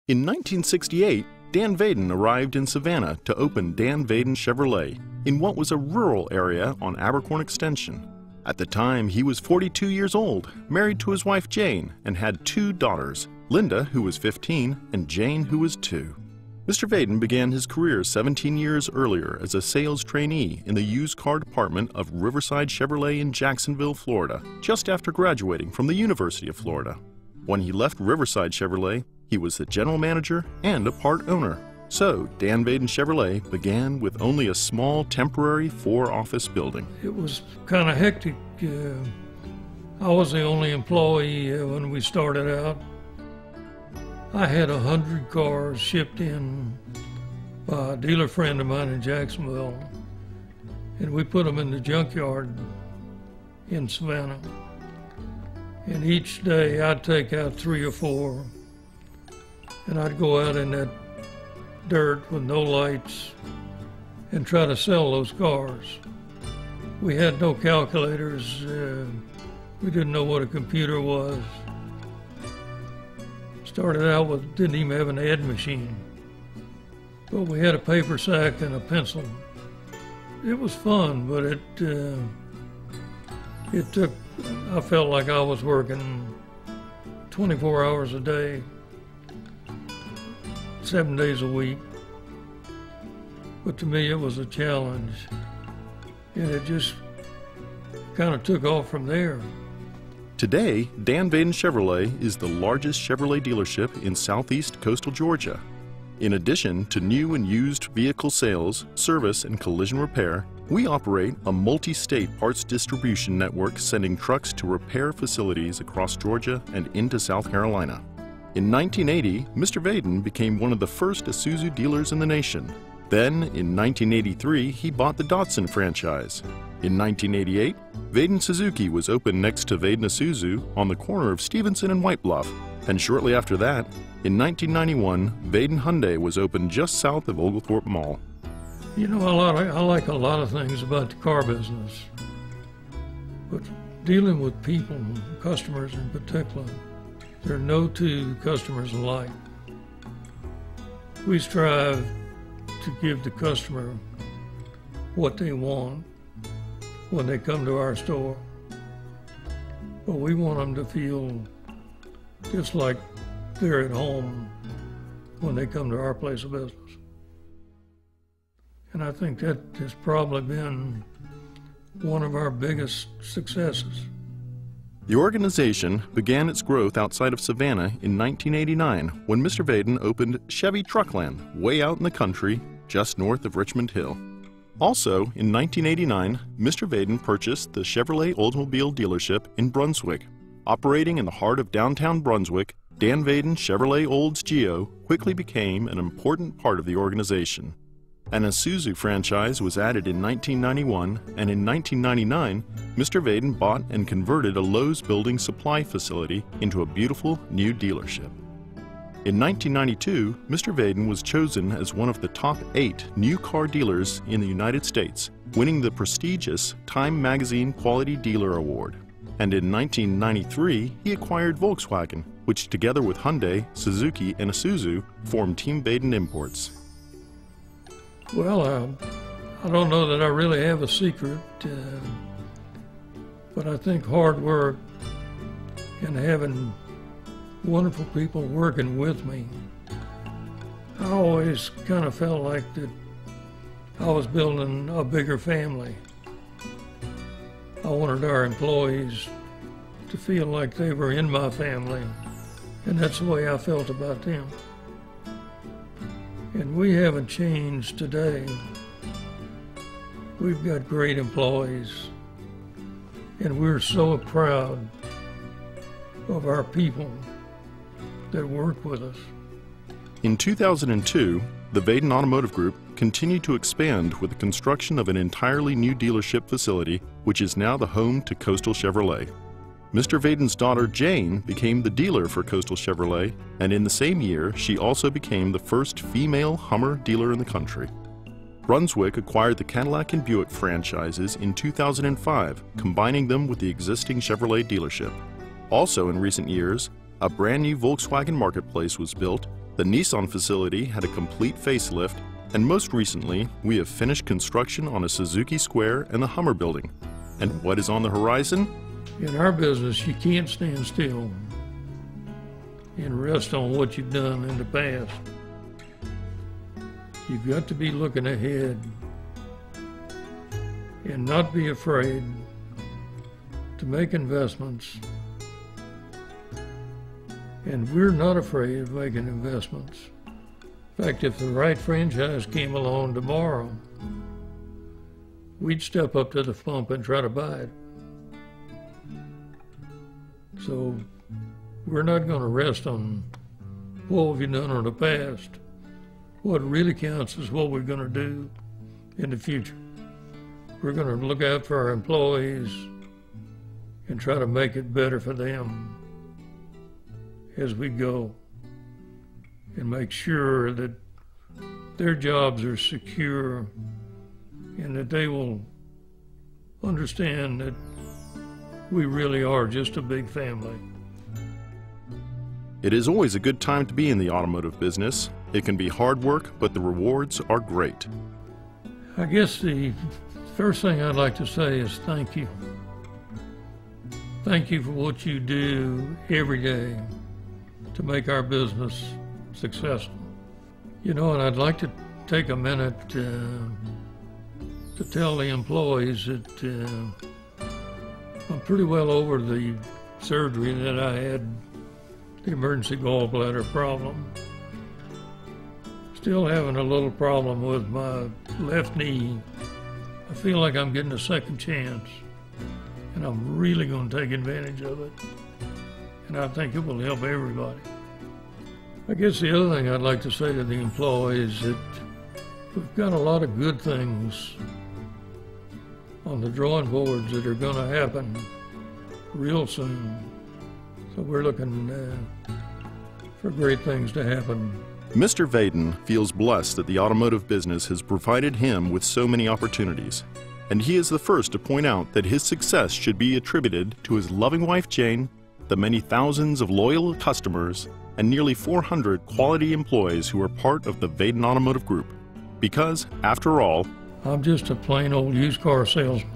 In 1968, Dan Vaden arrived in Savannah to open Dan Vaden Chevrolet in what was a rural area on Abercorn Extension. At the time, he was 42 years old, married to his wife Jane, and had two daughters, Linda, who was 15, and Jane, who was 2. Mr. Vaden began his career 17 years earlier as a sales trainee in the used car department of Riverside Chevrolet in Jacksonville, Florida, just after graduating from the University of Florida. When he left Riverside Chevrolet, he was the general manager and a part owner. So, Dan Vaden Chevrolet began with only a small temporary 4-office building. It was kind of hectic. I was the only employee when we started out. I had 100 cars shipped in by a dealer friend of mine in Jacksonville, and we put them in the junkyard in Savannah. And each day I'd take out 3 or 4, and I'd go out in that dirt with no lights and try to sell those cars. We had no calculators. We didn't know what a computer was. Started out with, didn't even have an ad machine. But we had a paper sack and a pencil. It was fun, but it took, I felt like I was working 24 hours a day, 7 days a week. But to me, it was a challenge. And it just kind of took off from there. Today, Dan Vaden Chevrolet is the largest Chevrolet dealership in southeast coastal Georgia. In addition to new and used vehicle sales, service, and collision repair, we operate a multi-state parts distribution network sending trucks to repair facilities across Georgia and into South Carolina. In 1980, Mr. Vaden became one of the first Isuzu dealers in the nation. Then, in 1983, he bought the Datsun franchise. In 1988, Vaden Suzuki was opened next to Vaden Isuzu on the corner of Stevenson and White Bluff, and shortly after that, in 1991, Vaden Hyundai was opened just south of Oglethorpe Mall. You know, I like a lot of things about the car business, but dealing with people, customers in particular, there are no two customers alike. We strive to give the customer what they want when they come to our store. But we want them to feel just like they're at home when they come to our place of business. And I think that has probably been one of our biggest successes. The organization began its growth outside of Savannah in 1989 when Mr. Vaden opened Chevy Truckland way out in the country just north of Richmond Hill. Also, in 1989, Mr. Vaden purchased the Chevrolet Oldsmobile dealership in Brunswick. Operating in the heart of downtown Brunswick, Dan Vaden Chevrolet Olds Geo quickly became an important part of the organization. An Isuzu franchise was added in 1991, and in 1999, Mr. Vaden bought and converted a Lowe's building supply facility into a beautiful new dealership. In 1992, Mr. Vaden was chosen as one of the top 8 new car dealers in the United States, winning the prestigious Time Magazine Quality Dealer Award. And in 1993, he acquired Volkswagen, which together with Hyundai, Suzuki, and Isuzu formed Team Vaden Imports. Well, I don't know that I really have a secret, but I think hard work and having wonderful people working with me. I always kind of felt like that I was building a bigger family. I wanted our employees to feel like they were in my family, and that's the way I felt about them. And we haven't changed today. We've got great employees, and we're so proud of our people that work with us. In 2002, the Vaden Automotive Group continued to expand with the construction of an entirely new dealership facility, which is now the home to Coastal Chevrolet. Mr. Vaden's daughter Jane became the dealer for Coastal Chevrolet, and in the same year, she also became the first female Hummer dealer in the country. Brunswick acquired the Cadillac and Buick franchises in 2005, combining them with the existing Chevrolet dealership. Also in recent years, a brand new Volkswagen marketplace was built, The Nissan facility had a complete facelift, and most recently, we have finished construction on a Suzuki Square and the Hummer building. And what is on the horizon? In our business, you can't stand still and rest on what you've done in the past. You've got to be looking ahead and not be afraid to make investments. And we're not afraid of making investments. In fact, if the right franchise came along tomorrow, we'd step up to the pump and try to buy it. So we're not going to rest on what we've done in the past. What really counts is what we're going to do in the future. We're going to look out for our employees and try to make it better for them as we go, and make sure that their jobs are secure and that they will understand that we really are just a big family. It is always a good time to be in the automotive business. It can be hard work, but the rewards are great. I guess the first thing I'd like to say is thank you. Thank you for what you do every day to make our business successful. You know, and I'd like to take a minute to tell the employees that I'm pretty well over the surgery that I had, the emergency gallbladder problem. Still having a little problem with my left knee. I feel like I'm getting a second chance, and I'm really going to take advantage of it. And I think it will help everybody. I guess the other thing I'd like to say to the employees is that we've got a lot of good things on the drawing boards that are going to happen real soon. So we're looking for great things to happen. Mr. Vaden feels blessed that the automotive business has provided him with so many opportunities. And he is the first to point out that his success should be attributed to his loving wife, Jane, the many thousands of loyal customers, and nearly 400 quality employees who are part of the Vaden Automotive Group. Because, after all, I'm just a plain old used car salesman.